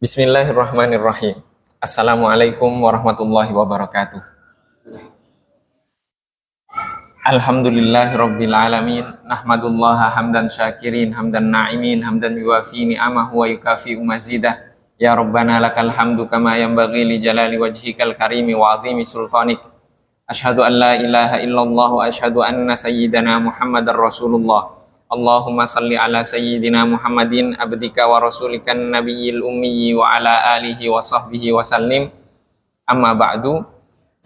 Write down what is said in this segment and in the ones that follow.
Bismillahirrahmanirrahim. Assalamualaikum warahmatullahi wabarakatuh. Alhamdulillahirabbil alamin. Nahmadullaha hamdan syakirin, hamdan na'imin, hamdan yuwafi ni'amahu wa yukafi'u mazidah. Ya Rabbana lakal hamdu kama yanbaghi li jalali wajhikal karimi wa azimi sultanik. Asyhadu an la ilaha illallah wa asyhadu anna sayyidana Muhammadar Rasulullah. Allahumma salli ala sayyidina Muhammadin abdika wa rasulikan nabiyil ummi wa ala alihi wa sahbihi wa sallim. Amma ba'du.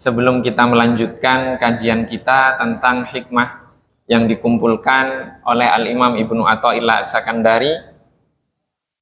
Sebelum kita melanjutkan kajian kita tentang hikmah yang dikumpulkan oleh Al-Imam Ibnu Athaillah As-Sakandari,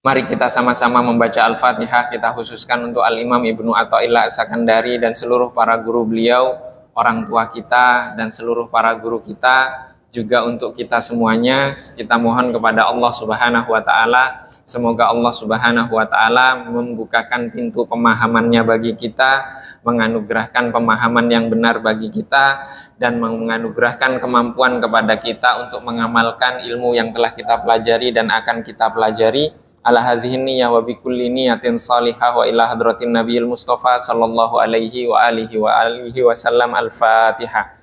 mari kita sama-sama membaca Al-Fatihah. Kita khususkan untuk Al-Imam Ibnu Athaillah As-Sakandari dan seluruh para guru beliau, orang tua kita dan seluruh para guru kita, juga untuk kita semuanya. Kita mohon kepada Allah Subhanahu wa taala, semoga Allah Subhanahu wa taala membukakan pintu pemahamannya bagi kita, menganugerahkan pemahaman yang benar bagi kita, dan menganugerahkan kemampuan kepada kita untuk mengamalkan ilmu yang telah kita pelajari dan akan kita pelajari. Ala hadhihi niyyah wa bikulli niyatin salihah wa ila hadratin nabiyil mustafa sallallahu alaihi wa alihi wasallam. Al-Fatihah.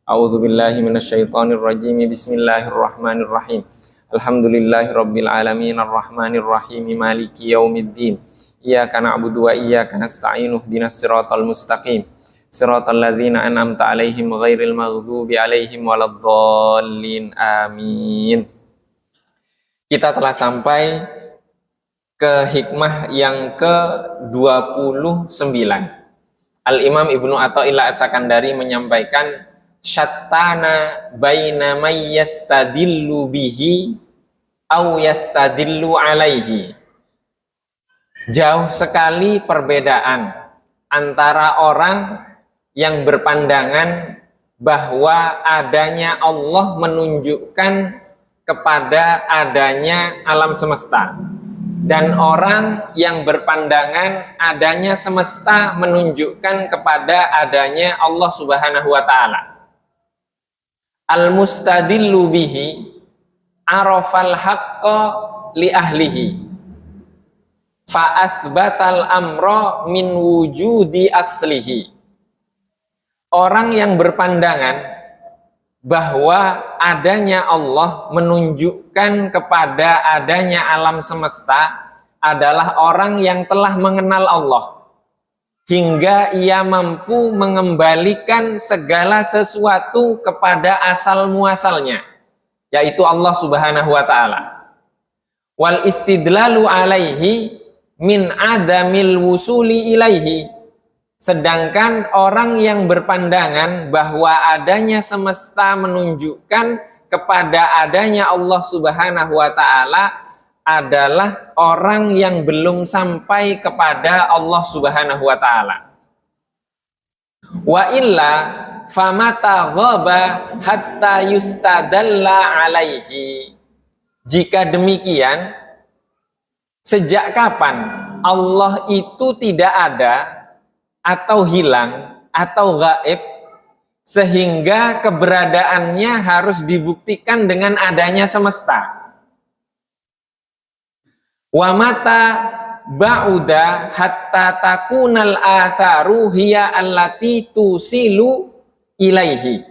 A'udzu billahi minasyaitonir rajim. Bismillahirrahmanirrahim. Alhamdulillahirabbil alamin arrahmanir rahim maliki yaumiddin. Iyyaka na'budu wa iyyaka nasta'in ihdinas siratal mustaqim. Siratal ladzina an'amta 'alaihim ghairil maghdubi 'alaihim waladdallin. Amin. Kita telah sampai ke hikmah yang ke-29. Al-Imam Ibnu Athaillah As-Sakandari menyampaikan, syattana baina may yastadillu bihi au yastadillu alaihi. Jauh sekali perbedaan antara orang yang berpandangan bahwa adanya Allah menunjukkan kepada adanya alam semesta, dan orang yang berpandangan adanya semesta menunjukkan kepada adanya Allah Subhanahu wa taala. Al-mustadillu bihi arafal haqqa li ahlihi fa athbatal amra min wujudi aslihi. Orang yang berpandangan bahwa adanya Allah menunjukkan kepada adanya alam semesta adalah orang yang telah mengenal Allah, hingga ia mampu mengembalikan segala sesuatu kepada asal muasalnya, yaitu Allah Subhanahu wa taala. Wal istidlalu alaihi min adamil wusuli ilaihi. Sedangkan orang yang berpandangan bahwa adanya semesta menunjukkan kepada adanya Allah Subhanahu wa taala adalah orang yang belum sampai kepada Allah Subhanahu wa taala. Wa illa famata ghaba hatta yustadalla alaihi. Jika demikian, sejak kapan Allah itu tidak ada atau hilang atau gaib sehingga keberadaannya harus dibuktikan dengan adanya semesta? Wa mata ba'uda hatta takunal atharu hiya allati tusilu ilaihi.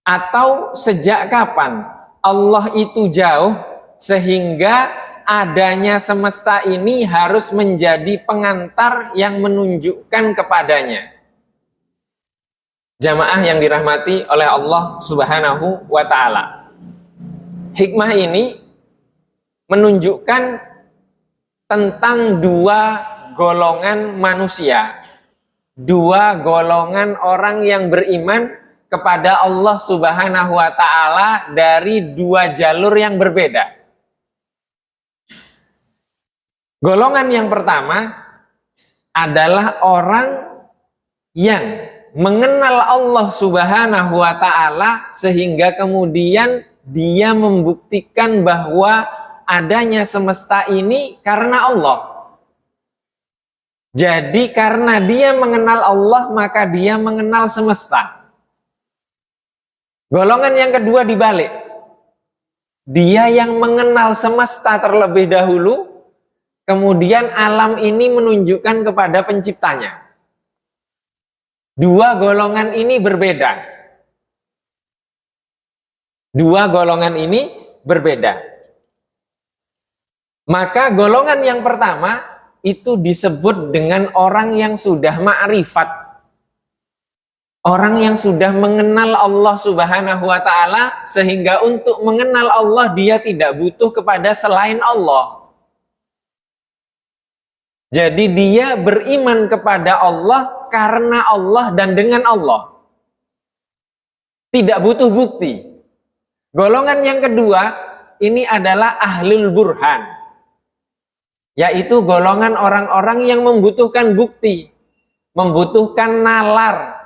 Atau sejak kapan Allah itu jauh sehingga adanya semesta ini harus menjadi pengantar yang menunjukkan kepadanya? Jamaah yang dirahmati oleh Allah Subhanahu wa taala, hikmah ini menunjukkan tentang dua golongan manusia, dua golongan orang yang beriman kepada Allah Subhanahu wa taala dari dua jalur yang berbeda. Golongan yang pertama adalah orang yang mengenal Allah Subhanahu wa taala sehingga kemudian dia membuktikan bahwa adanya semesta ini karena Allah. Jadi karena dia mengenal Allah, maka dia mengenal semesta. Golongan yang kedua dibalik. Dia yang mengenal semesta terlebih dahulu, kemudian alam ini menunjukkan kepada penciptanya. Dua golongan ini berbeda. Dua golongan ini berbeda. Maka golongan yang pertama itu disebut dengan orang yang sudah ma'rifat. Orang yang sudah mengenal Allah Subhanahu wa ta'ala, sehingga untuk mengenal Allah dia tidak butuh kepada selain Allah. Jadi dia beriman kepada Allah karena Allah dan dengan Allah. Tidak butuh bukti. Golongan yang kedua ini adalah ahlul burhan, yaitu golongan orang-orang yang membutuhkan bukti, membutuhkan nalar,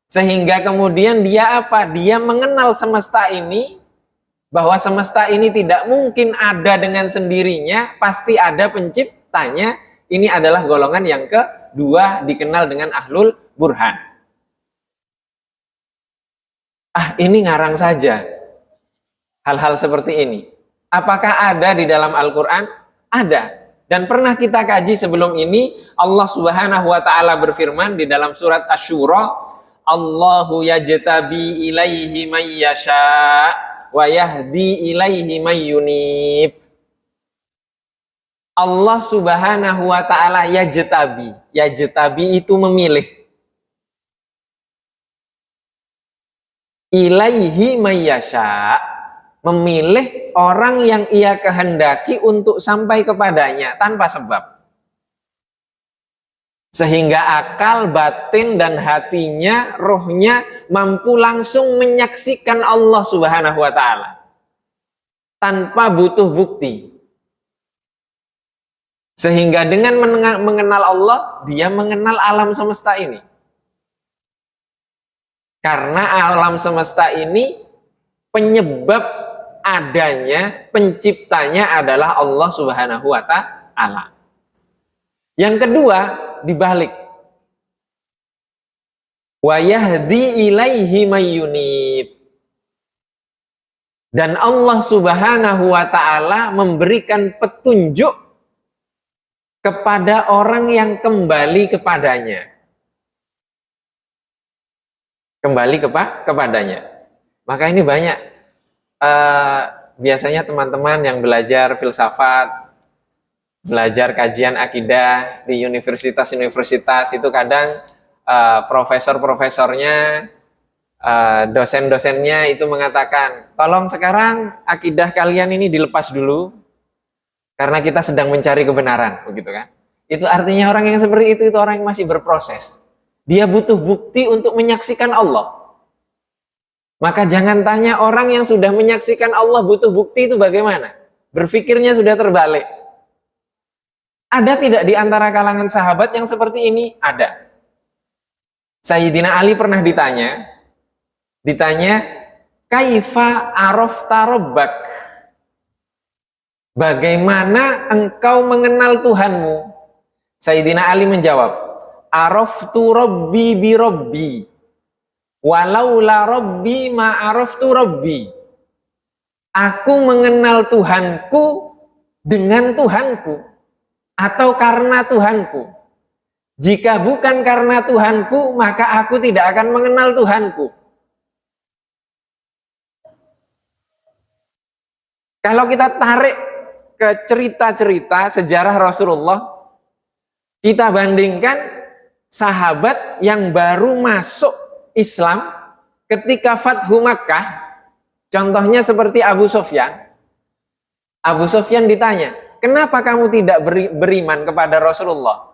sehingga kemudian dia apa? Dia mengenal semesta ini, bahwa semesta ini tidak mungkin ada dengan sendirinya, pasti ada penciptanya. Ini adalah golongan yang kedua, dikenal dengan ahlul burhan. Ini ngarang saja hal-hal seperti ini. Apakah ada di dalam Al-Quran? Ada. Dan pernah kita kaji sebelum ini, Allah Subhanahu wa ta'ala berfirman di dalam surat Asy-Syura, Allahu yajtabi ilaihi may yasha wa yahdi ilaihi may yunib. Allah Subhanahu wa ta'ala yajtabi. Yajtabi itu memilih. Ilaihi may yasha, memilih orang yang ia kehendaki untuk sampai kepadanya tanpa sebab. Sehingga akal, batin, dan hatinya, rohnya mampu langsung menyaksikan Allah Subhanahu wa ta'ala tanpa butuh bukti. Sehingga dengan mengenal Allah, dia mengenal alam semesta ini. Karena alam semesta ini penyebab adanya, penciptanya adalah Allah Subhanahu wa ta'ala. Yang kedua dibalik. Wa yahdi ilaihi may yunib. Dan Allah Subhanahu wa ta'ala memberikan petunjuk kepada orang yang kembali kepadanya. Kembali kepadanya. Maka ini banyak biasanya teman-teman yang belajar filsafat, belajar kajian akidah di universitas-universitas itu kadang profesor-profesornya, dosen-dosennya itu mengatakan, tolong sekarang akidah kalian ini dilepas dulu karena kita sedang mencari kebenaran, begitu kan? Itu artinya orang yang seperti itu orang yang masih berproses. Dia butuh bukti untuk menyaksikan Allah. Maka jangan tanya orang yang sudah menyaksikan Allah butuh bukti itu bagaimana. Berpikirnya sudah terbalik. Ada tidak di antara kalangan sahabat yang seperti ini? Ada. Sayyidina Ali pernah ditanya, Kaifa arafta rabbak? Bagaimana engkau mengenal Tuhanmu? Sayyidina Ali menjawab, Araftu rabbi bi rabbi. Walau la rabbi ma araftu rabbi. Aku mengenal Tuhanku dengan Tuhanku atau karena Tuhanku. Jika bukan karena Tuhanku, maka aku tidak akan mengenal Tuhanku. Kalau kita tarik ke cerita-cerita sejarah Rasulullah, kita bandingkan sahabat yang baru masuk Islam ketika Fathu Makkah, contohnya seperti Abu Sufyan. Abu Sufyan ditanya, kenapa kamu tidak beriman kepada Rasulullah?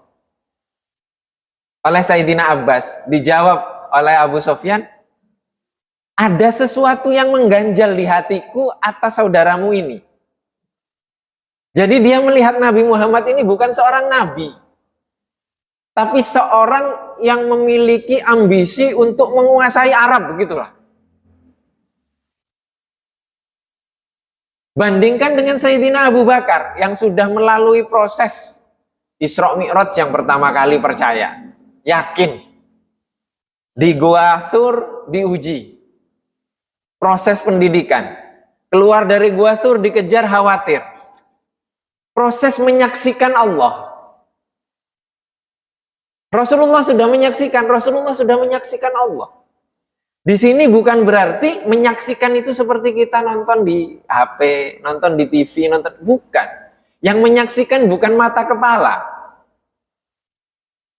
Oleh Sayyidina Abbas, dijawab oleh Abu Sufyan, ada sesuatu yang mengganjal di hatiku atas saudaramu ini. Jadi dia melihat Nabi Muhammad ini bukan seorang nabi, tapi seorang yang memiliki ambisi untuk menguasai Arab, begitulah. Bandingkan dengan Sayyidina Abu Bakar yang sudah melalui proses Isra Mi'raj yang pertama kali percaya, yakin. Di Gua Tsur diuji. Proses pendidikan. Keluar dari Gua Tsur dikejar khawatir. Proses menyaksikan Allah. Rasulullah sudah menyaksikan Allah. Di sini bukan berarti menyaksikan itu seperti kita nonton di HP, nonton di TV, bukan. Yang menyaksikan bukan mata kepala,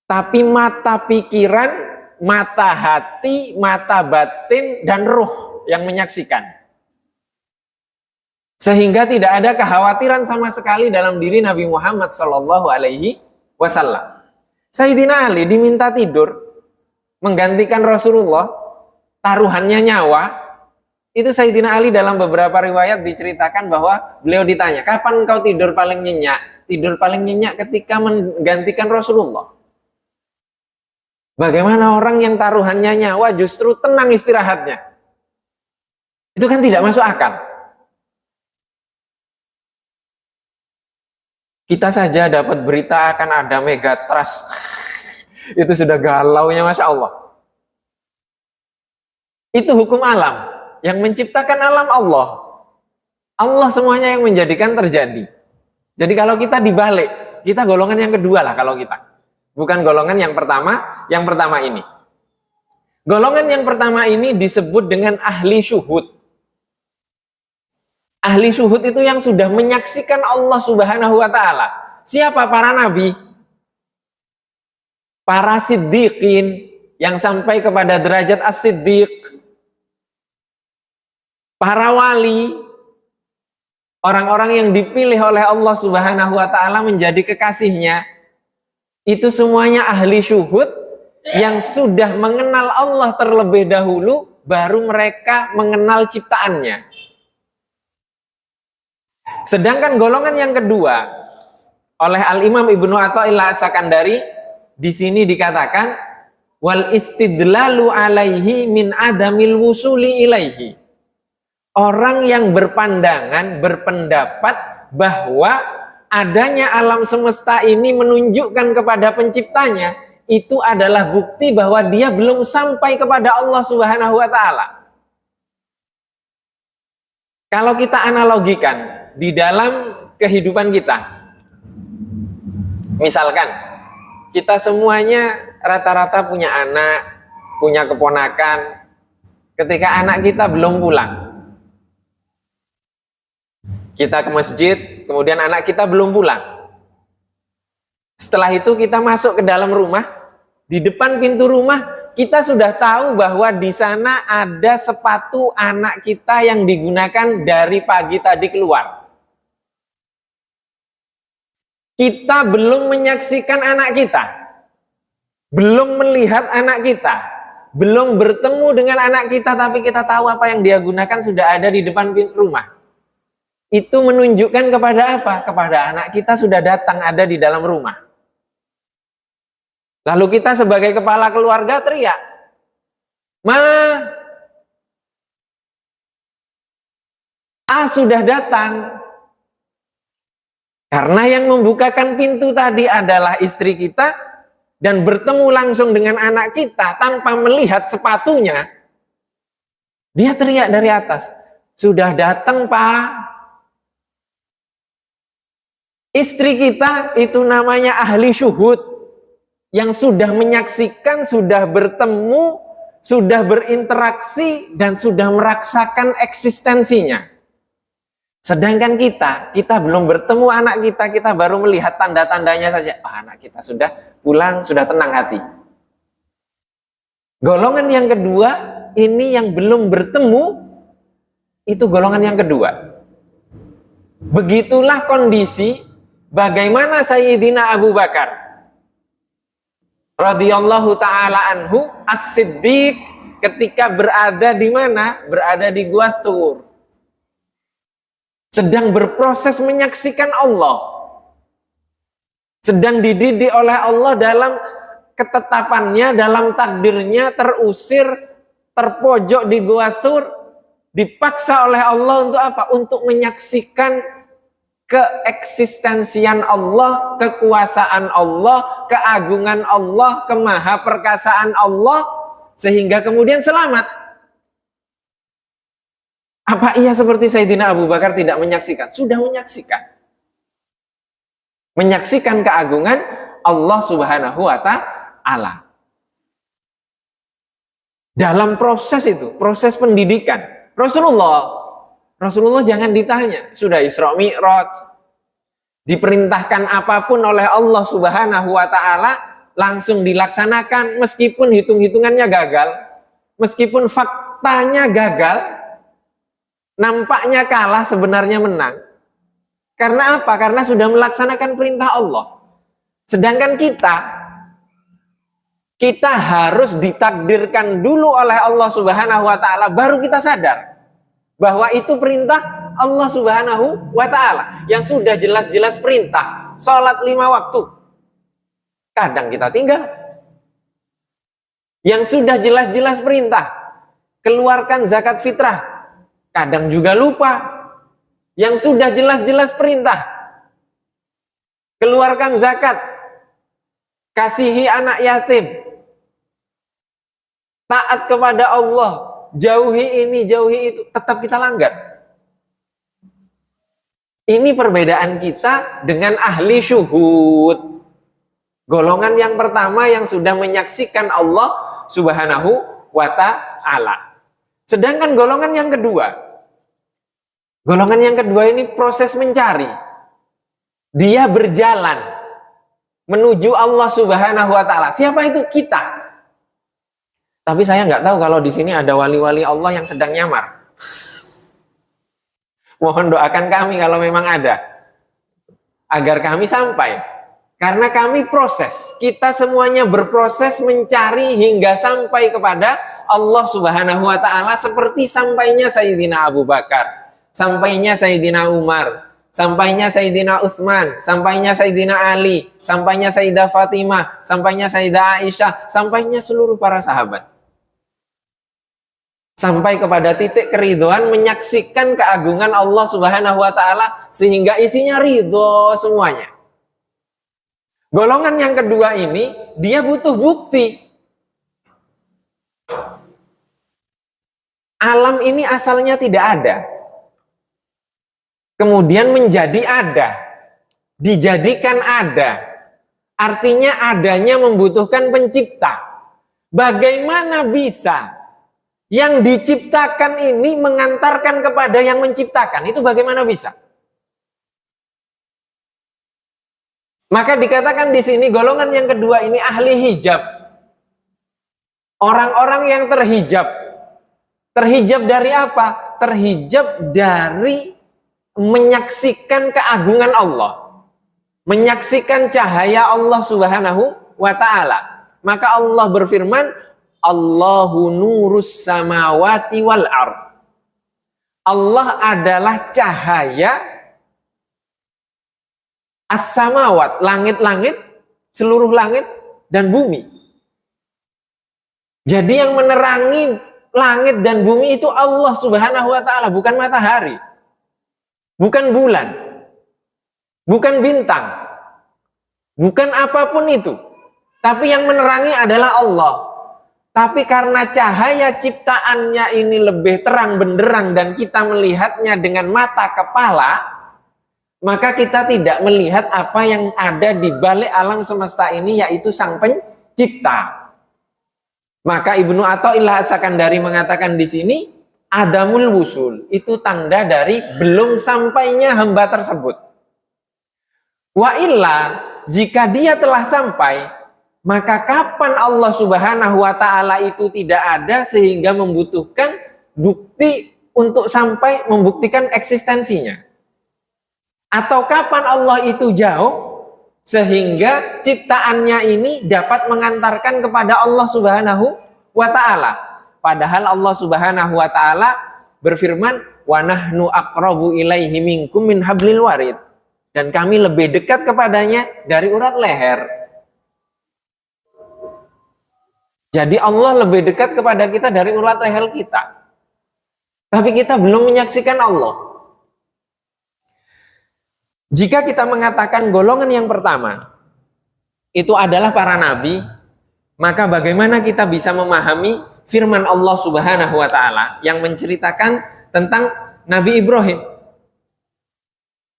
tapi mata pikiran, mata hati, mata batin, dan ruh yang menyaksikan. Sehingga tidak ada kekhawatiran sama sekali dalam diri Nabi Muhammad SAW. Sayyidina Ali diminta tidur menggantikan Rasulullah, taruhannya nyawa. Itu Sayyidina Ali dalam beberapa riwayat diceritakan bahwa beliau ditanya, kapan engkau tidur paling nyenyak? Tidur paling nyenyak ketika menggantikan Rasulullah. Bagaimana orang yang taruhannya nyawa justru tenang istirahatnya? Itu kan tidak masuk akal. Kita saja dapat berita akan ada megatrust. Itu sudah galaunya Masya Allah. Itu hukum alam. Yang menciptakan alam Allah. Allah semuanya yang menjadikan terjadi. Jadi kalau kita dibalik, kita golongan yang kedua lah kalau kita. Bukan golongan yang pertama ini. Golongan yang pertama ini disebut dengan ahli syuhud. Ahli syuhud itu yang sudah menyaksikan Allah Subhanahu wa ta'ala. Siapa? Para nabi. Para siddiqin yang sampai kepada derajat as-siddiq. Para wali, orang-orang yang dipilih oleh Allah Subhanahu wa ta'ala menjadi kekasihnya, itu semuanya ahli syuhud yang sudah mengenal Allah terlebih dahulu, baru mereka mengenal ciptaannya. Sedangkan golongan yang kedua, oleh Al-Imam Ibnu Athaillah As-Sakandari, di sini dikatakan, wal istidlalu alaihi min adamil wusuli ilaihi. Orang yang berpandangan, berpendapat bahwa adanya alam semesta ini menunjukkan kepada penciptanya, itu adalah bukti bahwa dia belum sampai kepada Allah Subhanahu wa ta'ala. Kalau kita analogikan di dalam kehidupan kita, misalkan kita semuanya rata-rata punya anak, punya keponakan, ketika anak kita belum pulang, kita ke masjid, kemudian anak kita belum pulang. Setelah itu kita masuk ke dalam rumah, di depan pintu rumah kita sudah tahu bahwa di sana ada sepatu anak kita yang digunakan dari pagi tadi keluar. Kita belum menyaksikan anak kita, belum melihat anak kita, belum bertemu dengan anak kita, tapi kita tahu apa yang dia gunakan sudah ada di depan pintu rumah. Itu menunjukkan kepada apa? Kepada anak kita sudah datang ada di dalam rumah. Lalu kita sebagai kepala keluarga teriak, "Ma, A sudah datang." Karena yang membukakan pintu tadi adalah istri kita dan bertemu langsung dengan anak kita tanpa melihat sepatunya. Dia teriak dari atas, "Sudah datang, Pak." Istri kita itu namanya ahli syuhud, yang sudah menyaksikan, sudah bertemu, sudah berinteraksi, dan sudah merasakan eksistensinya. Sedangkan kita belum bertemu anak kita baru melihat tanda-tandanya saja. Anak kita sudah pulang, sudah tenang hati. Golongan yang kedua, ini yang belum bertemu, itu golongan yang kedua. Begitulah kondisi bagaimana Sayyidina Abu Bakar radhiyallahu ta'ala anhu as-siddiq ketika berada di mana? Berada di Gua Tsur. Sedang berproses menyaksikan Allah. Sedang dididik oleh Allah dalam ketetapannya, dalam takdirnya, terusir, terpojok di Gua Tsur, dipaksa oleh Allah untuk apa? Untuk menyaksikan keeksistensian Allah, kekuasaan Allah, keagungan Allah, kemahaperkasaan Allah, sehingga kemudian selamat. Apa iya seperti Sayyidina Abu Bakar tidak menyaksikan? Sudah menyaksikan. Menyaksikan keagungan Allah Subhanahu wa Ta'ala. Dalam proses itu, proses pendidikan, Rasulullah jangan ditanya, sudah Isra Mi'raj, diperintahkan apapun oleh Allah Subhanahu wa Ta'ala, langsung dilaksanakan meskipun hitung-hitungannya gagal, meskipun faktanya gagal, nampaknya kalah, sebenarnya menang. Karena apa? Karena sudah melaksanakan perintah Allah. Sedangkan kita harus ditakdirkan dulu oleh Allah Subhanahu wa Ta'ala, baru kita sadar bahwa itu perintah Allah Subhanahu wa Ta'ala yang sudah jelas-jelas perintah. Sholat 5 waktu, kadang kita tinggal. Yang sudah jelas-jelas perintah, keluarkan zakat fitrah, kadang juga lupa. Yang sudah jelas-jelas perintah, keluarkan zakat, kasihi anak yatim, taat kepada Allah, jauhi ini, jauhi itu, tetap kita langgar. Ini perbedaan kita dengan ahli syuhud. Golongan yang pertama yang sudah menyaksikan Allah Subhanahu wa Ta'ala. Sedangkan golongan yang kedua ini proses mencari. Dia berjalan menuju Allah Subhanahu wa Ta'ala. Siapa itu? Kita. Tapi saya nggak tahu kalau di sini ada wali-wali Allah yang sedang nyamar. Mohon doakan kami kalau memang ada, agar kami sampai. Karena kami proses. Kita semuanya berproses mencari hingga sampai kepada Allah Subhanahu wa Ta'ala, seperti sampainya Sayyidina Abu Bakar, sampainya Sayyidina Umar, sampainya Sayyidina Utsman, sampainya Sayyidina Ali, sampainya Sayyidah Fatimah, sampainya Sayyidah Aisyah, sampainya seluruh para sahabat. Sampai kepada titik keridhaan, menyaksikan keagungan Allah Subhanahu wa Ta'ala sehingga isinya ridho semuanya. Golongan yang kedua ini, dia butuh bukti. Alam ini asalnya tidak ada, kemudian menjadi ada, dijadikan ada. Artinya adanya membutuhkan pencipta. Bagaimana bisa yang diciptakan ini mengantarkan kepada yang menciptakan? Itu bagaimana bisa? Maka dikatakan di sini golongan yang kedua ini ahli hijab. Orang-orang yang terhijab. Terhijab dari apa? Terhijab dari menyaksikan keagungan Allah, menyaksikan cahaya Allah Subhanahu wa Ta'ala. Maka Allah berfirman, Allahu nurus samawati wal ard. Allah adalah cahaya as-samawat, langit-langit, seluruh langit dan bumi. Jadi yang menerangi langit dan bumi itu Allah Subhanahu wa Ta'ala, bukan matahari, bukan bulan, bukan bintang, bukan apapun itu. Tapi yang menerangi adalah Allah. Tapi karena cahaya ciptaannya ini lebih terang benderang dan kita melihatnya dengan mata kepala, maka kita tidak melihat apa yang ada di balik alam semesta ini, yaitu Sang Pencipta. Maka Ibnu Athaillah As-Sakandari mengatakan di sini, adamul wusul, itu tanda dari belum sampainya hamba tersebut. Wa illa, jika dia telah sampai, maka kapan Allah Subhanahu wa Ta'ala itu tidak ada sehingga membutuhkan bukti untuk sampai membuktikan eksistensinya? Atau kapan Allah itu jauh sehingga ciptaannya ini dapat mengantarkan kepada Allah Subhanahu wa Ta'ala? Padahal Allah Subhanahu wa Ta'ala berfirman, wa nahnu aqrabu ilaihi minkum min hablil warid, dan kami lebih dekat kepadanya dari urat leher. Jadi Allah lebih dekat kepada kita dari urat leher kita. Tapi kita belum menyaksikan Allah. Jika kita mengatakan golongan yang pertama itu adalah para nabi, maka bagaimana kita bisa memahami firman Allah Subhanahu wa taala yang menceritakan tentang Nabi Ibrahim?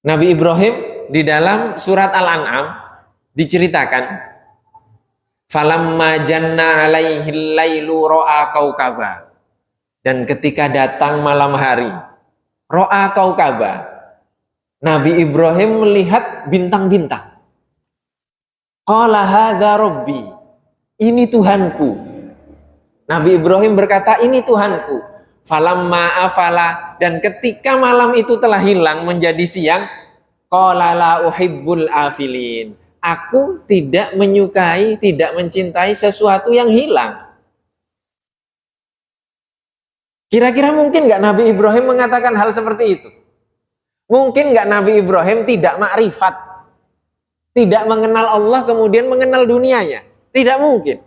Nabi Ibrahim di dalam surat Al-An'am diceritakan, falamma janna alaihil lailu ra'a kaukaba. Dan ketika datang malam hari, ra'a kaukaba, Nabi Ibrahim melihat bintang-bintang. Qala hadza rabbi, ini Tuhanku. Nabi Ibrahim berkata, ini Tuhanku. Falamma afala, dan ketika malam itu telah hilang menjadi siang, qala la uhibbul afilin, aku tidak menyukai, tidak mencintai sesuatu yang hilang. Kira-kira mungkin nggak Nabi Ibrahim mengatakan hal seperti itu? Mungkin nggak Nabi Ibrahim tidak makrifat, tidak mengenal Allah kemudian mengenal dunianya? Tidak mungkin.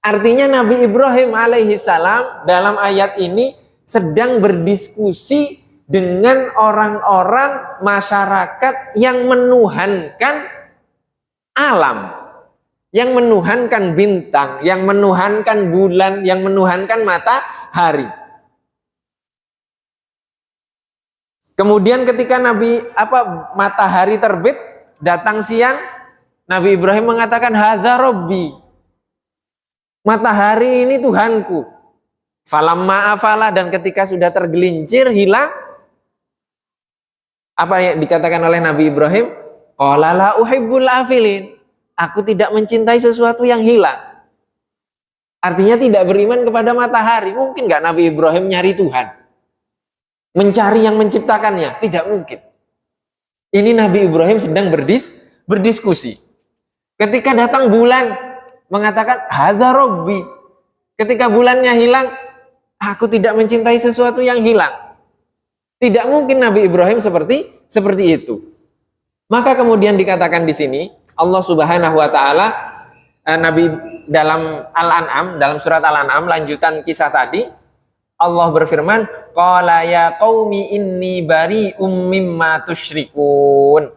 Artinya Nabi Ibrahim alaihi salam dalam ayat ini sedang berdiskusi dengan orang-orang masyarakat yang menuhankan alam, yang menuhankan bintang, yang menuhankan bulan, yang menuhankan matahari. Kemudian ketika matahari terbit, datang siang, Nabi Ibrahim mengatakan hadza rabbi, matahari ini Tuhanku. Falamma afala, dan ketika sudah tergelincir hilang, apa yang dikatakan oleh Nabi Ibrahim? Qala la uhibbul afilin, aku tidak mencintai sesuatu yang hilang. Artinya tidak beriman kepada matahari. Mungkin nggak Nabi Ibrahim nyari Tuhan, mencari yang menciptakannya? Tidak mungkin. Ini Nabi Ibrahim sedang berdiskusi. Ketika datang bulan, mengatakan hadza rabbi. Ketika bulannya hilang, aku tidak mencintai sesuatu yang hilang. Tidak mungkin Nabi Ibrahim seperti itu. Maka kemudian dikatakan di sini Allah Subhanahu wa taala, Nabi dalam Al-An'am, dalam surat Al-An'am lanjutan kisah tadi, Allah berfirman, qala ya qaumi inni bari'um mimma tusyrikun.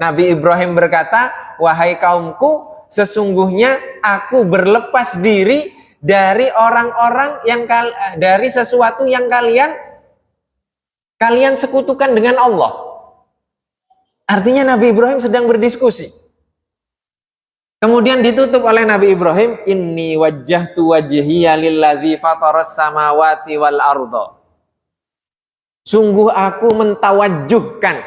Nabi Ibrahim berkata, wahai kaumku, sesungguhnya aku berlepas diri dari orang-orang yang dari sesuatu yang kalian sekutukan dengan Allah. Artinya Nabi Ibrahim sedang berdiskusi. Kemudian ditutup oleh Nabi Ibrahim, inni wajjahtu wajhiya lilladzi fataras samawati wal arda. Sungguh aku mentawajjuhkan.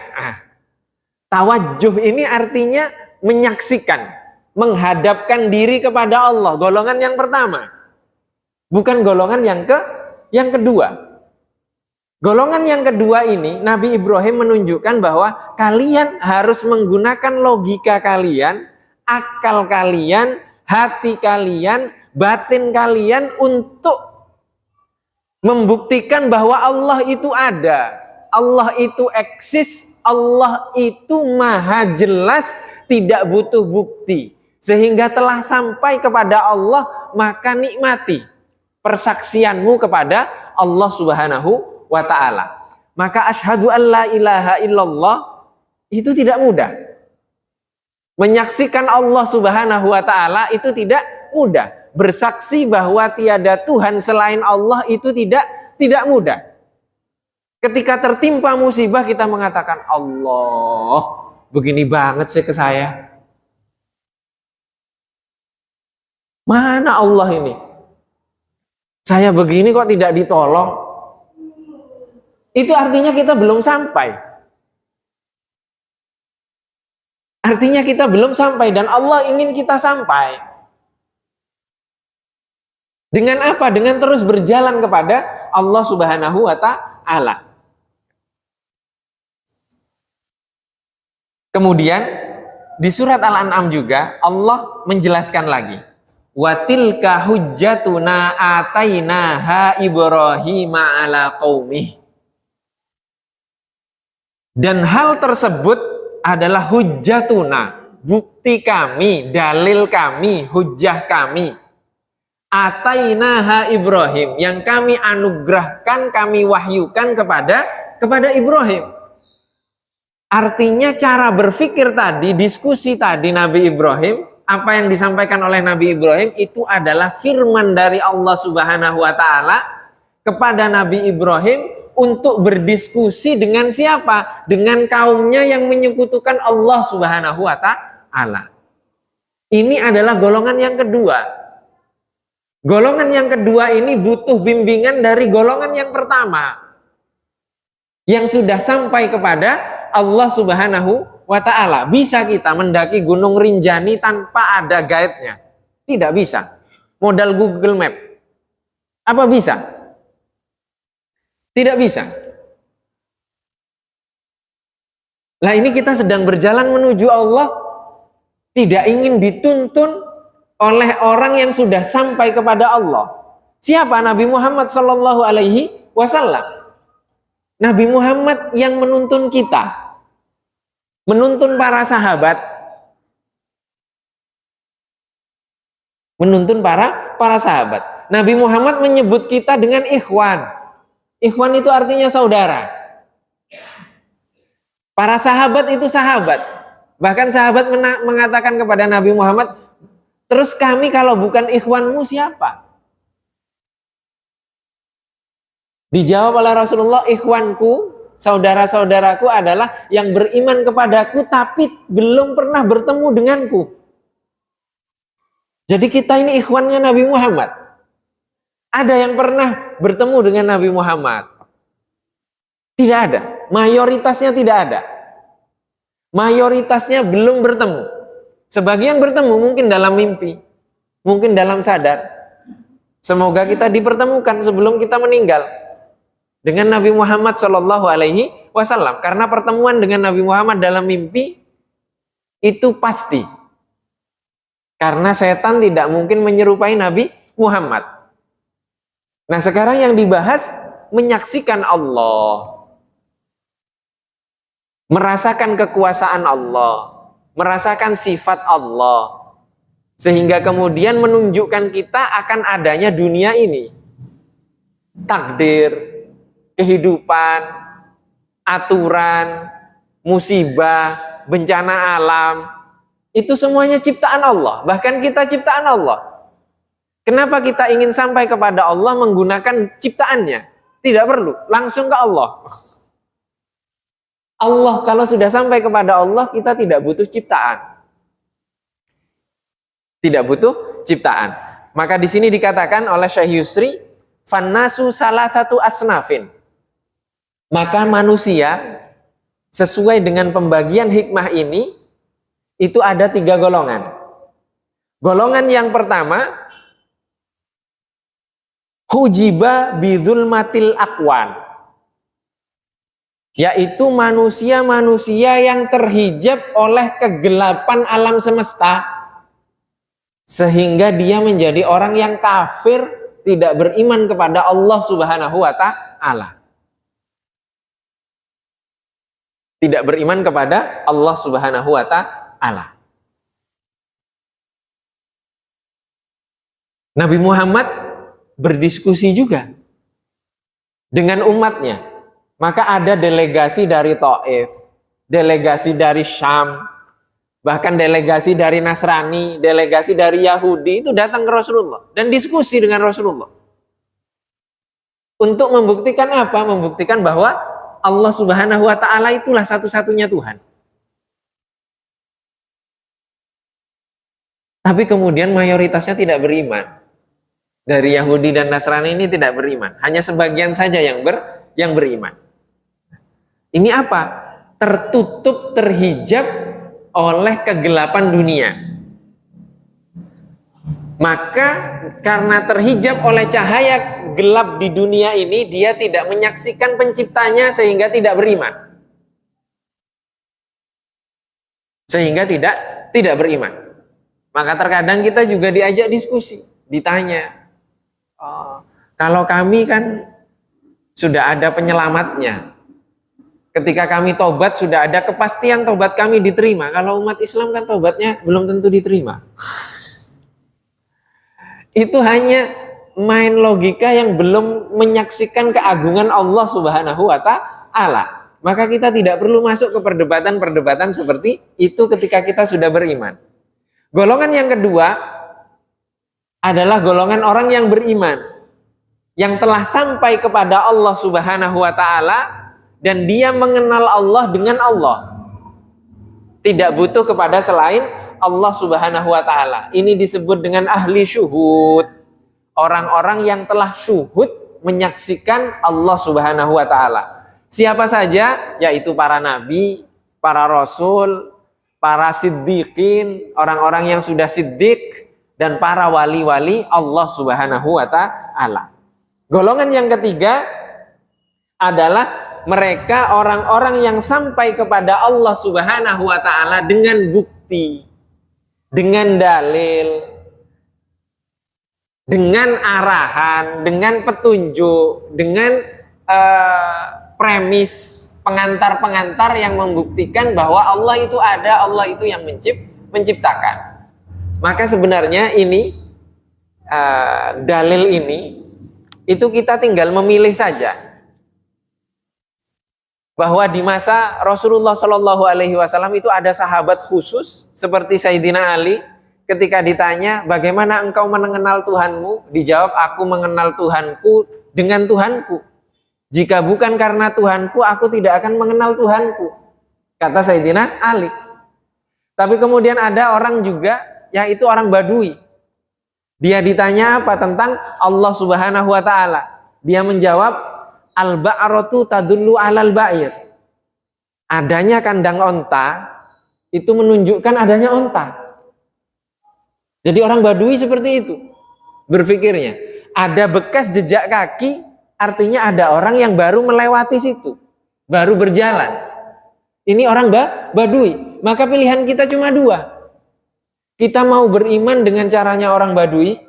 Tawajjuh ini artinya menyaksikan, menghadapkan diri kepada Allah. Golongan yang pertama, bukan golongan yang kedua. Golongan yang kedua ini Nabi Ibrahim menunjukkan bahwa kalian harus menggunakan logika kalian, akal kalian, hati kalian, batin kalian untuk membuktikan bahwa Allah itu ada, Allah itu eksis, Allah itu maha jelas, tidak butuh bukti. Sehingga telah sampai kepada Allah, maka nikmati persaksianmu kepada Allah Subhanahu wa ta'ala. Maka asyhadu an la ilaha illallah itu tidak mudah. Menyaksikan Allah Subhanahu wa ta'ala itu tidak mudah. Bersaksi bahwa tiada Tuhan selain Allah itu tidak mudah. Ketika tertimpa musibah kita mengatakan, Allah begini banget sih ke saya. Mana Allah ini? Saya begini kok tidak ditolong? Itu artinya kita belum sampai. Artinya kita belum sampai dan Allah ingin kita sampai. Dengan apa? Dengan terus berjalan kepada Allah Subhanahu wa ta'ala. Kemudian di surat Al-An'am juga Allah menjelaskan lagi. Wa tilka hujjatuna atainaha Ibrahim ala qaumih. Dan hal tersebut adalah hujjatuna, bukti kami, dalil kami, hujjah kami. Atainaha Ibrahim, yang kami anugerahkan, kami wahyukan kepada Ibrahim. Artinya cara berpikir tadi, diskusi tadi Nabi Ibrahim, apa yang disampaikan oleh Nabi Ibrahim itu adalah firman dari Allah Subhanahu wa taala kepada Nabi Ibrahim untuk berdiskusi dengan siapa? Dengan kaumnya yang menyekutukan Allah Subhanahu wa taala. Ini adalah golongan yang kedua. Golongan yang kedua ini butuh bimbingan dari golongan yang pertama, yang sudah sampai kepada Allah Subhanahu wa ta'ala. Bisa kita mendaki Gunung Rinjani tanpa ada guide-nya? Tidak bisa. Modal Google Map. Apa bisa? Tidak bisa. Lah ini kita sedang berjalan menuju Allah, tidak ingin dituntun oleh orang yang sudah sampai kepada Allah. Siapa? Nabi Muhammad Sallallahu Alaihi Wasallam. Nabi Muhammad yang menuntun kita, menuntun para sahabat, menuntun para sahabat. Nabi Muhammad menyebut kita dengan ikhwan. Ikhwan itu artinya saudara. Para sahabat itu sahabat. Bahkan sahabat mengatakan kepada Nabi Muhammad, terus kami kalau bukan ikhwanmu siapa? Dijawab oleh Rasulullah, ikhwanku, saudara-saudaraku adalah yang beriman kepadaku tapi belum pernah bertemu denganku. Jadi kita ini ikhwannya Nabi Muhammad. Ada yang pernah bertemu dengan Nabi Muhammad? Tidak ada. Mayoritasnya tidak ada. Mayoritasnya belum bertemu. Sebagian bertemu mungkin dalam mimpi, mungkin dalam sadar. Semoga kita dipertemukan sebelum kita meninggal dengan Nabi Muhammad Shallallahu Alaihi Wasallam, karena pertemuan dengan Nabi Muhammad dalam mimpi itu pasti, karena setan tidak mungkin menyerupai Nabi Muhammad. Nah sekarang yang dibahas menyaksikan Allah, merasakan kekuasaan Allah, merasakan sifat Allah, sehingga kemudian menunjukkan kita akan adanya dunia ini, takdir, kehidupan, aturan, musibah, bencana alam, itu semuanya ciptaan Allah. Bahkan kita ciptaan Allah. Kenapa kita ingin sampai kepada Allah menggunakan ciptaannya? Tidak perlu, langsung ke Allah. Allah kalau sudah sampai kepada Allah, kita tidak butuh ciptaan. Tidak butuh ciptaan. Maka di sini dikatakan oleh Syekh Yusri, fannasu salasatu asnafin. Maka manusia sesuai dengan pembagian hikmah ini itu ada 3 golongan. Golongan yang pertama, hujiba bidzulmatil akwan, yaitu manusia-manusia yang terhijab oleh kegelapan alam semesta sehingga dia menjadi orang yang kafir, tidak beriman kepada Allah Subhanahu wa taala. Tidak beriman kepada Allah Subhanahu wa taala. Nabi Muhammad berdiskusi juga dengan umatnya. Maka ada delegasi dari Taif, delegasi dari Syam, bahkan delegasi dari Nasrani, delegasi dari Yahudi itu datang ke Rasulullah dan diskusi dengan Rasulullah. Untuk membuktikan apa? Membuktikan bahwa Allah Subhanahu wa taala itulah satu-satunya Tuhan. Tapi kemudian mayoritasnya tidak beriman. Dari Yahudi dan Nasrani ini tidak beriman. Hanya sebagian saja yang beriman. Ini apa? Tertutup, terhijab oleh kegelapan dunia. Maka karena terhijab oleh cahaya gelap di dunia ini, dia tidak menyaksikan penciptanya sehingga tidak beriman. Sehingga tidak beriman. Maka terkadang kita juga diajak diskusi, ditanya, kalau kami kan sudah ada penyelamatnya. Ketika kami tobat sudah ada kepastian tobat kami diterima. Kalau umat Islam kan tobatnya belum tentu diterima. Itu hanya main logika yang belum menyaksikan keagungan Allah Subhanahu wa taala. maka kita tidak perlu masuk ke perdebatan-perdebatan seperti itu ketika kita sudah beriman. Golongan yang kedua adalah golongan orang yang beriman, yang telah sampai kepada Allah Subhanahu wa Ta'ala, dan dia mengenal Allah dengan Allah, tidak butuh kepada selain Allah Subhanahu wa Ta'ala. Ini disebut dengan ahli syuhud, orang-orang yang telah syuhud menyaksikan Allah Subhanahu wa Ta'ala. Siapa saja? Yaitu para nabi, para rasul, para siddiqin, orang-orang yang sudah siddiq, dan para wali-wali Allah Subhanahu wa Ta'ala. Golongan yang ketiga adalah mereka orang-orang yang sampai kepada Allah Subhanahu wa Ta'ala dengan bukti, dengan dalil, dengan arahan, dengan petunjuk, dengan premis pengantar-pengantar yang membuktikan bahwa Allah itu ada, Allah itu yang menciptakan. Maka sebenarnya ini dalil ini itu kita tinggal memilih saja. Bahwa di masa Rasulullah Shallallahu Alaihi Wasallam itu ada sahabat khusus seperti Sayyidina Ali, ketika ditanya bagaimana engkau mengenal Tuhanmu, dijawab, aku mengenal Tuhanku dengan Tuhanku. Jika bukan karena Tuhanku, aku tidak akan mengenal Tuhanku, kata Sayyidina Ali. Tapi kemudian ada orang juga, yaitu orang Badui. Dia ditanya apa tentang Allah Subhanahu wa Ta'ala. Dia menjawab, al-ba'ratu tadullu 'alal ba'ir. Adanya kandang onta itu menunjukkan adanya onta. Jadi orang Badui seperti itu berpikirnya. Ada bekas jejak kaki, artinya ada orang yang baru melewati situ, baru berjalan. Ini orang Badui. Maka pilihan kita cuma dua. Kita mau beriman dengan caranya orang Badui,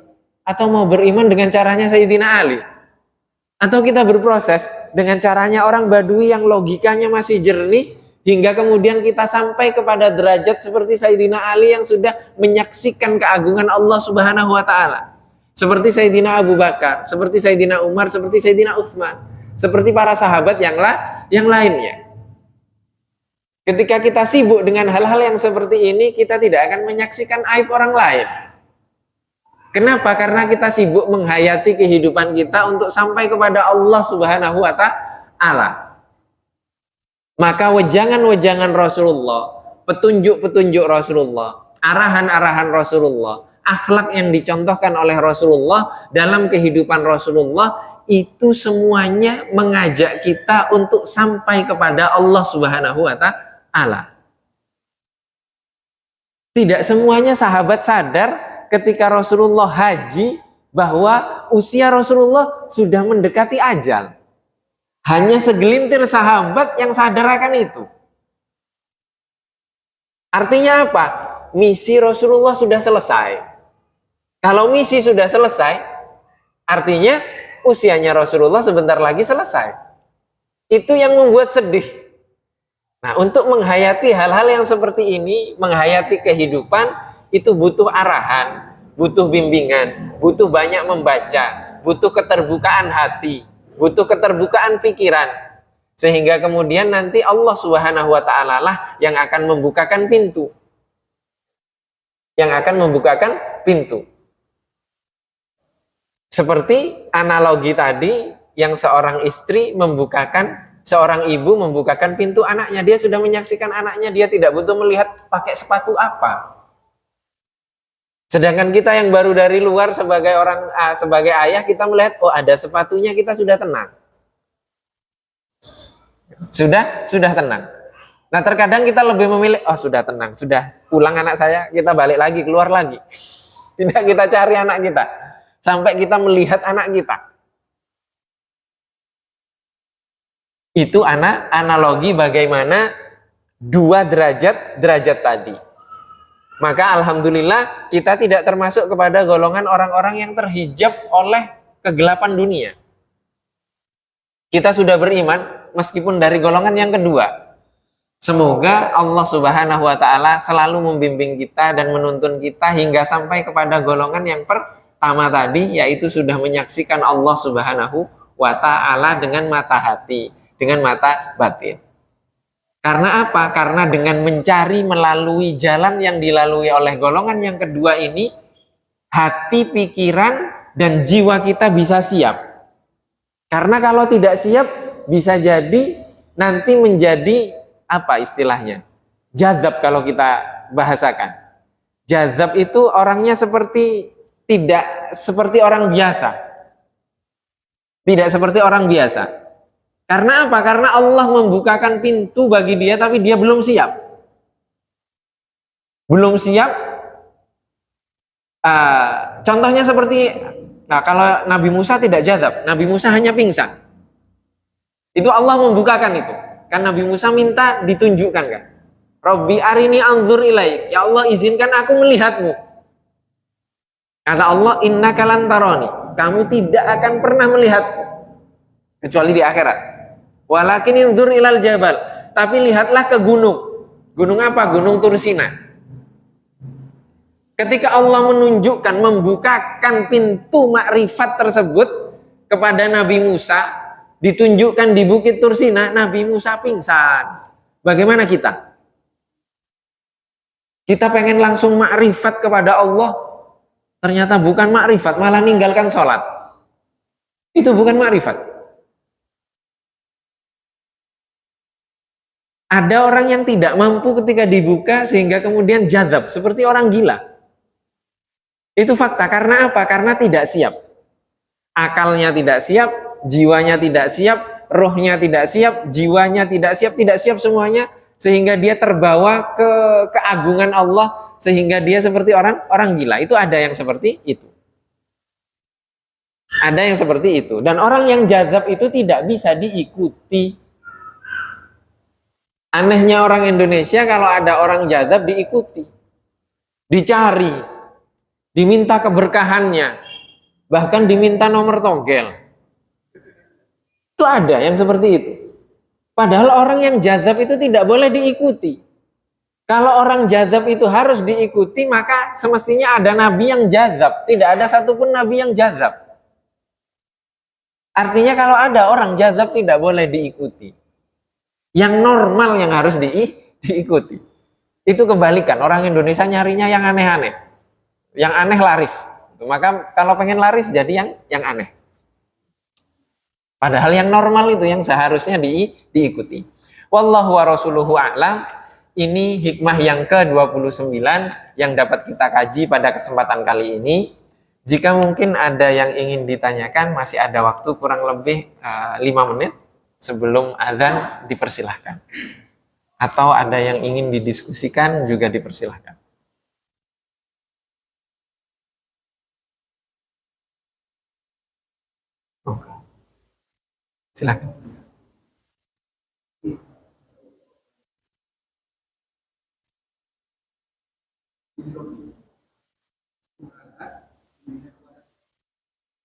atau mau beriman dengan caranya Sayyidina Ali. Atau kita berproses dengan caranya orang Badui yang logikanya masih jernih, hingga kemudian kita sampai kepada derajat seperti Sayyidina Ali yang sudah menyaksikan keagungan Allah Subhanahu wa Ta'ala. Seperti Sayyidina Abu Bakar, seperti Sayyidina Umar, seperti Sayyidina Utsman, seperti para sahabat yang lainnya. Ketika kita sibuk dengan hal-hal yang seperti ini, kita tidak akan menyaksikan aib orang lain. Kenapa? Karena kita sibuk menghayati kehidupan kita untuk sampai kepada Allah Subhanahu wa Ta'ala. Maka wejangan-wejangan Rasulullah, petunjuk-petunjuk Rasulullah, arahan-arahan Rasulullah, akhlak yang dicontohkan oleh Rasulullah dalam kehidupan Rasulullah, itu semuanya mengajak kita untuk sampai kepada Allah Subhanahu wa Ta'ala. Tidak semuanya sahabat sadar ketika Rasulullah haji bahwa usia Rasulullah sudah mendekati ajal. Hanya segelintir sahabat yang sadar akan itu. Artinya apa? Misi Rasulullah sudah selesai. Kalau misi sudah selesai, artinya usianya Rasulullah sebentar lagi selesai. Itu yang membuat sedih. Nah, untuk menghayati hal-hal yang seperti ini, menghayati kehidupan, itu butuh arahan, butuh bimbingan, butuh banyak membaca, butuh keterbukaan hati, butuh keterbukaan pikiran. Sehingga kemudian nanti Allah Subhanahu wa Ta'ala lah yang akan membukakan pintu. Yang akan membukakan pintu. Seperti analogi tadi, yang seorang istri membukakan, seorang ibu membukakan pintu anaknya. Dia sudah menyaksikan anaknya, dia tidak butuh melihat pakai sepatu apa. Sedangkan kita yang baru dari luar sebagai orang, sebagai ayah, kita melihat, oh ada sepatunya, kita sudah tenang. Sudah tenang. Nah terkadang kita lebih memilih, oh sudah tenang, sudah pulang anak saya, kita balik lagi, keluar lagi. Tidak kita cari anak kita. Sampai kita melihat anak kita. Itu analogi bagaimana dua derajat tadi. Maka alhamdulillah kita tidak termasuk kepada golongan orang-orang yang terhijab oleh kegelapan dunia. Kita sudah beriman meskipun dari golongan yang kedua. Semoga Allah Subhanahu wa Ta'ala selalu membimbing kita dan menuntun kita hingga sampai kepada golongan yang pertama tadi, yaitu sudah menyaksikan Allah Subhanahu wa Ta'ala dengan mata hati, dengan mata batin. Karena apa? Karena dengan mencari melalui jalan yang dilalui oleh golongan yang kedua ini, hati, pikiran, dan jiwa kita bisa siap. Karena kalau tidak siap, bisa jadi nanti menjadi apa istilahnya? Jadzab kalau kita bahasakan. Jadzab itu orangnya seperti tidak seperti orang biasa. Tidak seperti orang biasa. Karena apa? Karena Allah membukakan pintu bagi dia tapi dia belum siap. Belum siap. Contohnya seperti kalau Nabi Musa tidak jadzab, Nabi Musa hanya pingsan. Itu Allah membukakan itu. Kan Nabi Musa minta ditunjukkan kan. Rabbi arini anzur ilaik. Ya Allah izinkan aku melihatmu. Kata Allah innaka lan tarani. Kamu tidak akan pernah melihatku kecuali di akhirat. Walakin inzur ilal jabal. Tapi lihatlah ke gunung. Gunung apa? Gunung Tursina. Ketika Allah menunjukkan, membukakan pintu makrifat tersebut kepada Nabi Musa, ditunjukkan di Bukit Tursina, Nabi Musa pingsan. Bagaimana kita? Kita pengen langsung makrifat kepada Allah, ternyata bukan makrifat, malah ninggalkan sholat. Itu bukan makrifat. Ada orang yang tidak mampu ketika dibuka sehingga kemudian jadzab, seperti orang gila. Itu fakta. Karena apa? Karena tidak siap. Akalnya tidak siap, jiwanya tidak siap, rohnya tidak siap, jiwanya tidak siap semuanya, sehingga dia terbawa ke keagungan Allah, sehingga dia seperti orang gila. Itu ada yang seperti itu. Ada yang seperti itu. Dan orang yang jadzab itu tidak bisa diikuti. Anehnya orang Indonesia kalau ada orang jadzab diikuti, dicari, diminta keberkahannya, bahkan diminta nomor togel. Itu ada yang seperti itu. Padahal orang yang jadzab itu tidak boleh diikuti. Kalau orang jadzab itu harus diikuti, maka semestinya ada nabi yang jadzab. Tidak ada satupun nabi yang jadzab. Artinya kalau ada orang jadzab tidak boleh diikuti. Yang normal yang harus diikuti. Itu kebalikan. Orang Indonesia nyarinya yang aneh-aneh. Yang aneh laris. Maka kalau pengen laris jadi yang aneh. Padahal yang normal itu yang seharusnya diikuti. Wallahu wa rasuluhu a'lam. Ini hikmah yang ke-29 yang dapat kita kaji pada kesempatan kali ini. Jika mungkin ada yang ingin ditanyakan, masih ada waktu kurang lebih 5 menit. Sebelum azan dipersilahkan. Atau ada yang ingin didiskusikan juga dipersilahkan. Oke. Silakan.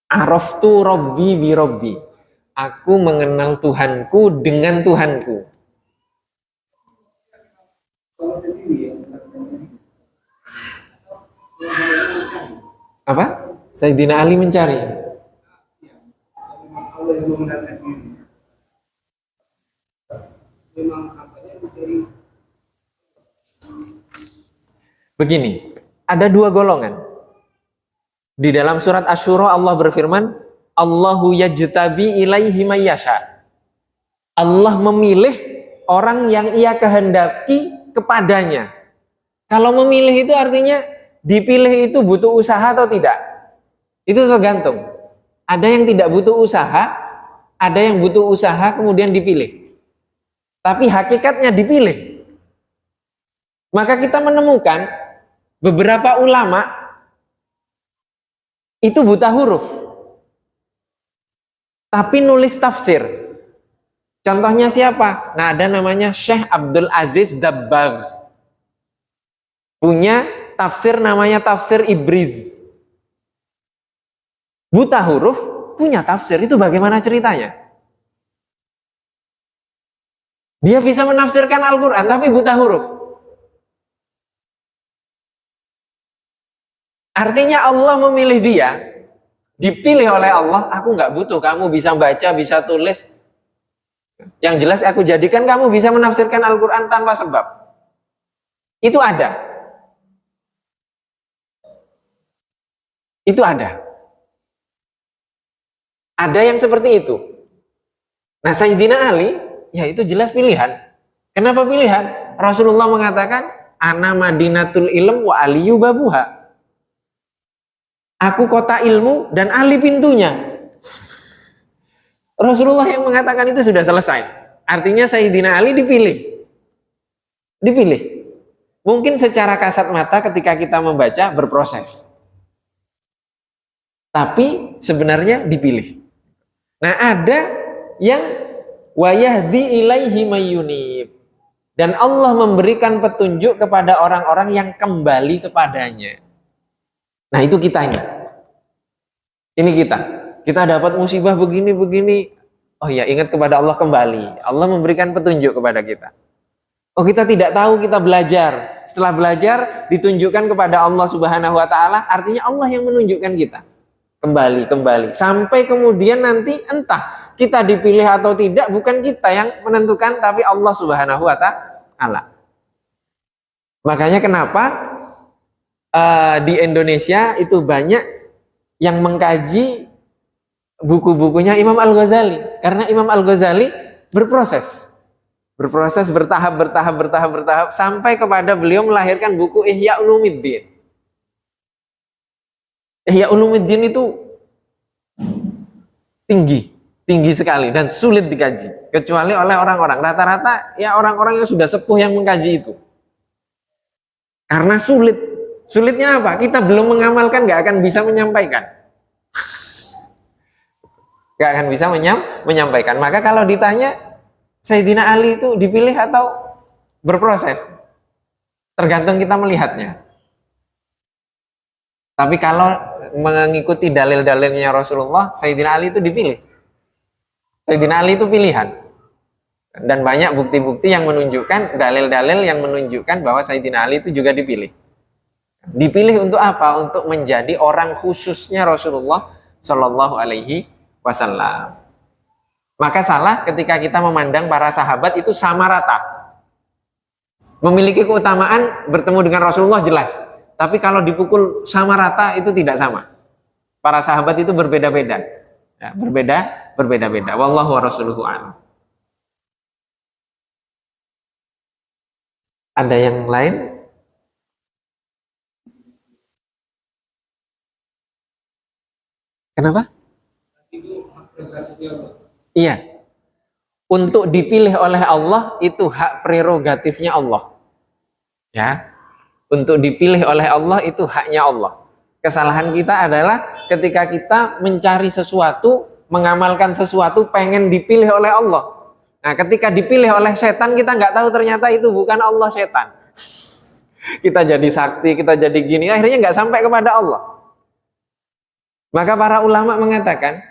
Araftu Rabbi bi Rabbi. Aku mengenal Tuhanku dengan Tuhanku. Apa? Sayyidina Ali mencari. Begini, ada dua golongan. Di dalam surat Asy-Syura Allah berfirman, Allahu yajtabi ilaihi mayyasha. Allah memilih orang yang ia kehendaki kepadanya. Kalau memilih itu artinya dipilih itu butuh usaha atau tidak? Itu tergantung. Ada yang tidak butuh usaha, ada yang butuh usaha kemudian dipilih. Tapi hakikatnya dipilih. Maka kita menemukan beberapa ulama itu buta huruf, tapi nulis tafsir. Contohnya siapa? Nah, ada namanya Syekh Abdul Aziz Dabbagh. Punya tafsir namanya tafsir Ibriz. Buta huruf, punya tafsir. Itu bagaimana ceritanya? Dia bisa menafsirkan Al-Quran, tapi buta huruf. Artinya Allah memilih dia, dipilih oleh Allah. Aku nggak butuh kamu bisa baca, bisa tulis. Yang jelas aku jadikan kamu bisa menafsirkan Al-Quran tanpa sebab. Itu ada. Itu ada. Ada yang seperti itu. Nah, Sayyidina Ali, ya itu jelas pilihan. Kenapa pilihan? Rasulullah mengatakan, ana madinatul ilm wa aliyu babuha. Aku kota ilmu dan Ali pintunya. Rasulullah yang mengatakan itu sudah selesai. Artinya Sayyidina Ali dipilih. Dipilih. Mungkin secara kasat mata ketika kita membaca berproses. Tapi sebenarnya dipilih. Nah, ada yang wayahdi ilaihi mayyunib. Dan Allah memberikan petunjuk kepada orang-orang yang kembali kepadanya. Nah, itu kita ini. Ini kita. Kita dapat musibah begini-begini. Oh ya, ingat kepada Allah kembali. Allah memberikan petunjuk kepada kita. Oh, kita tidak tahu, kita belajar. Setelah belajar, ditunjukkan kepada Allah Subhanahu wa Ta'ala. Artinya Allah yang menunjukkan kita. Kembali. Sampai kemudian nanti entah kita dipilih atau tidak, bukan kita yang menentukan, tapi Allah Subhanahu wa Ta'ala. Makanya kenapa di Indonesia itu banyak yang mengkaji buku-bukunya Imam Al-Ghazali, karena Imam Al-Ghazali berproses bertahap sampai kepada beliau melahirkan buku Ihya Ulumuddin. Ihya Ulumuddin itu tinggi sekali dan sulit dikaji, kecuali oleh orang-orang rata-rata ya orang-orang yang sudah sepuh yang mengkaji itu, karena sulitnya apa? Kita belum mengamalkan, nggak akan bisa menyampaikan. Gak akan bisa menyampaikan. Maka kalau ditanya Sayyidina Ali itu dipilih atau berproses, tergantung kita melihatnya. Tapi kalau mengikuti dalil-dalilnya Rasulullah, Sayyidina Ali itu dipilih. Sayyidina Ali itu pilihan. Dan banyak bukti-bukti yang menunjukkan, dalil-dalil yang menunjukkan bahwa Sayyidina Ali itu juga dipilih. Dipilih untuk apa? Untuk menjadi orang khususnya Rasulullah Shallallahu Alaihi Wasallam. Maka salah ketika kita memandang para sahabat itu sama rata. Memiliki keutamaan bertemu dengan Rasulullah jelas. Tapi kalau dipukul sama rata itu tidak sama. Para sahabat itu berbeda-beda. Ya, berbeda-beda. Wallahu wa rasuluhu a'lam. Ada yang lain? Kenapa? Iya. Untuk dipilih oleh Allah itu hak prerogatifnya Allah. Ya. Untuk dipilih oleh Allah itu haknya Allah. Kesalahan kita adalah ketika kita mencari sesuatu, mengamalkan sesuatu, pengen dipilih oleh Allah. Nah, ketika dipilih oleh setan, kita nggak tahu ternyata itu bukan Allah, setan. Kita jadi sakti, kita jadi gini, akhirnya nggak sampai kepada Allah. Maka para ulama mengatakan,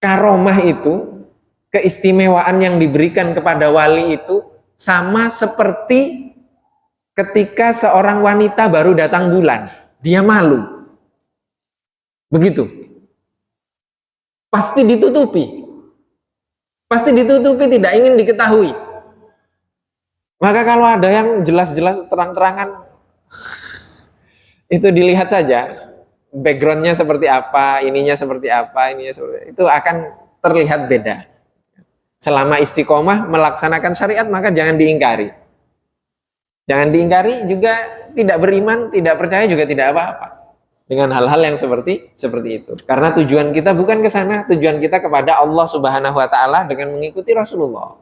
karomah itu, keistimewaan yang diberikan kepada wali itu sama seperti ketika seorang wanita baru datang bulan, dia malu. Begitu. Pasti ditutupi. Pasti ditutupi, tidak ingin diketahui. Maka kalau ada yang jelas-jelas terang-terangan, itu dilihat saja. Backgroundnya seperti apa, ininya seperti apa, itu akan terlihat beda. Selama istiqomah melaksanakan syariat, maka jangan diingkari. Jangan diingkari, juga tidak beriman, tidak percaya juga tidak apa-apa. Dengan hal-hal yang seperti itu. Karena tujuan kita bukan ke sana, tujuan kita kepada Allah Subhanahu wa Ta'ala dengan mengikuti Rasulullah.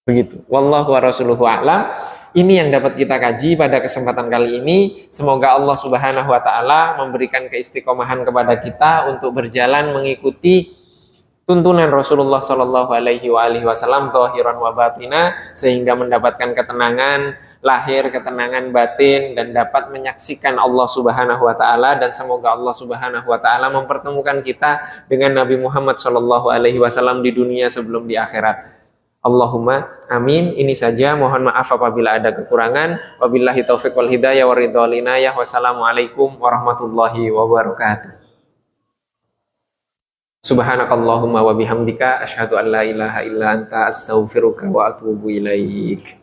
Begitu. Wallahu wa rasuluhu a'lam. Ini yang dapat kita kaji pada kesempatan kali ini. Semoga Allah Subhanahu wa Ta'ala memberikan keistiqomahan kepada kita untuk berjalan mengikuti tuntunan Rasulullah Shallallahu Alaihi Wasallam zahiran wa batina, sehingga mendapatkan ketenangan lahir, ketenangan batin, dan dapat menyaksikan Allah Subhanahu wa Ta'ala. Dan semoga Allah Subhanahu wa Ta'ala mempertemukan kita dengan Nabi Muhammad Shallallahu Alaihi Wasallam di dunia sebelum di akhirat. Allahumma amin. Ini saja, mohon maaf apabila ada kekurangan. Wabillahi taufiq wal hidayah wa ridha wal inayah. Wassalamualaikum warahmatullahi wabarakatuh. Subhanakallahumma wa bihamdika asyhadu an la ilaha illa anta astaghfiruka wa atubu ilaik.